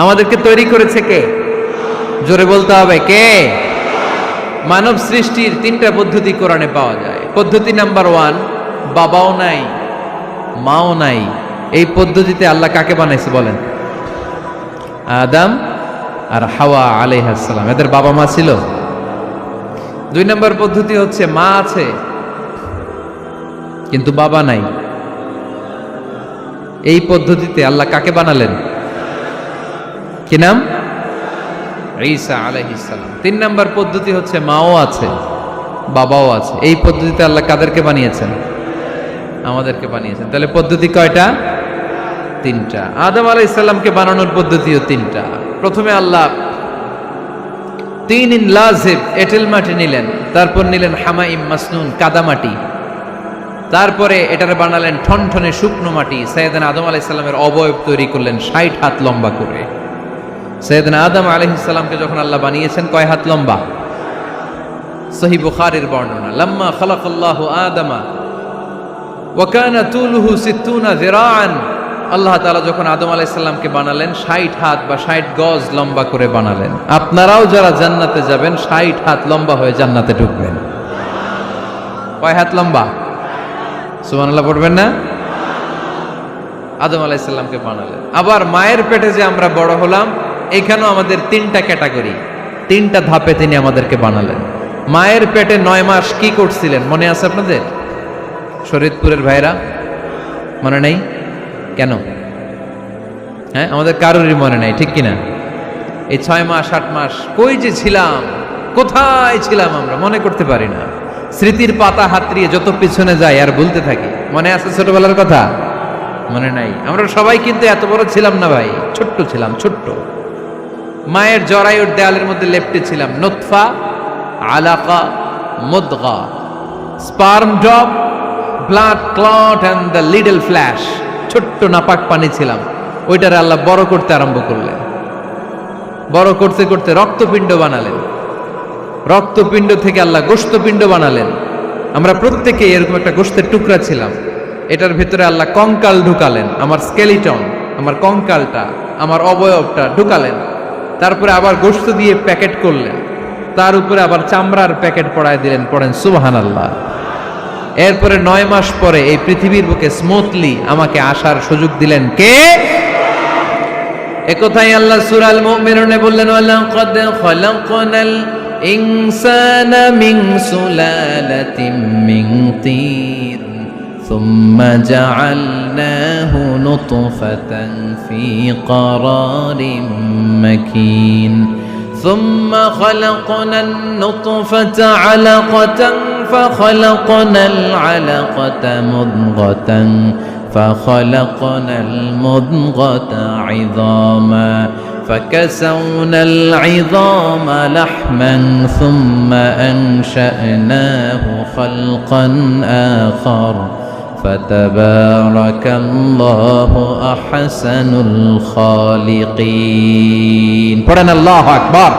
আমাদেরকে তৈরি করেছে কে? জোরে বলতে হবে কে? মানব সৃষ্টির তিনটা পদ্ধতি কোরআনে পাওয়া যায়। পদ্ধতি নাম্বার 1, বাবাও নাই মাও নাই। এই পদ্ধতিতে আল্লাহ কাকে বানাইছে বলেন? আদম আর হাওয়া আলাইহিস সালাম, এদের বাবা মা ছিল। 2 নম্বর পদ্ধতি হচ্ছে মা আছে কিন্তু বাবা নাই। এই পদ্ধতিতে আল্লাহ কাকে বানালেন? কি নাম? ঈসা আলাইহিস সালাম। 3 নম্বর পদ্ধতি হচ্ছে মাও আছে বাবাও আছে। এই পদ্ধতিতে আল্লাহ কাদেরকে বানিয়েছেন? আমাদেরকে বানিয়েছেন। তাহলে পদ্ধতি কয়টা? 3টা। আদম আলাইহিস সালামকে বানানোর পদ্ধতিও 3টা। প্রথমে আল্লাহ 3 লাজিব এঁটেল মাটি নিলেন, তারপর নিলেন হামাইম মাসনুন কাদামাটি, তারপরে এটারে বানালেন ঠনঠনে শুকনো মাটি। সাইয়েদনা আদম আলাইহিস সালামের অবয়ব তৈরি করলেন 60 হাত লম্বা করে। সাইয়েদনা আদম আলাইহিস সালামকে যখন আল্লাহ বানিয়েছেন কয় হাত লম্বা? সহিহ বুখারীর বর্ণনা, লাম্মা খালাকাল্লাহু আদামা ওয়া কানা তুলুহু 60 যিরাআন। আল্লাহ তাআলা যখন আদম আলাইহিস সালামকে বানালেন 60 হাত বা 60 গজ লম্বা করে বানালেন। আপনারাও যারা জান্নাতে যাবেন 60 হাত লম্বা হয়ে জান্নাতে ঢুকবেন। কয় হাত লম্বা? সুবহানাল্লাহ পড়বেন না? আদম আলাইহিস সালামকে বানালেন। আবার মায়ের পেটে যে আমরা বড় হলাম, এখানেও আমাদের 3টা ক্যাটাগরি, 3টা ধাপে তিনি আমাদেরকে বানালেন। মায়ের পেটে 9 মাস কি করছিলেন মনে আছে আপনাদের? শরীয়তপুরের ভাইরা মনে নেই কেন? হ্যাঁ, আমাদের কারোরই মনে নাই, ঠিক কিনা? এই 6 মাস 8 মাস কই যে ছিলাম, কোথায় ছিলাম আমরা মনে করতে পারি না। স্মৃতির পাতা হাতড়িয়ে যত পিছনে যাই আর ভুলতে থাকি। মনে আছে ছোটবেলার কথা? মনে নাই। আমরা সবাই কিন্তু এত বড় ছিলাম না ভাই, ছোট্ট ছিলাম, ছোট্ট। মায়ের জরায়ুর দেয়ালের মধ্যে লেপ্টে ছিলাম। নুতফা, আলাকা, মুদগা, sperm drop, blood clot and the little flesh. ছোট্ট নাপাক পানি ছিলাম। ওইটারে আল্লাহ বড় করতে আরম্ভ করলেন। বড় করতে করতে রক্তপিণ্ড বানালেন। রক্তপিণ্ড থেকে আল্লাহ গোশতপিণ্ড বানালেন। আমরা প্রত্যেকে এরকম একটা গোশতের টুকরা ছিলাম। এটার ভিতরে আল্লাহ কঙ্কাল ঢুকালেন, আমার স্কেলিটন, আমার কঙ্কালটা, আমার অবয়বটা ঢুকালেন। তারপরে আবার গোশত দিয়ে প্যাকেট করলেন, তার উপরে আবার চামড়ার প্যাকেট পড়ায় দিলেন। পড়েন সুবহানাল্লাহ। এরপরে 9 মাস পরে এই পৃথিবীর বুকে স্মুথলি আমাকে আসার সুযোগ দিলেন কে? একথাই আল্লাহ সূরা আল মুমিনুনে বললেন, ওয়ালাকাদ খালাকনাল ইনসানা মিন সুলালাতিন মিন তিন সুম্মা জাআলনাহু নুতফাতান ফি ক্বারারিন মাকিন সুম্মা খালাকনান নুতফাতা আলাকাতান فخلقنا العلقة مضغة فخلقنا المضغة عظاما فكسونا العظام لحما ثم أنشأناه خلقا آخر فتبارك الله أحسن الخالقين. পড়েন আল্লাহু আকবার।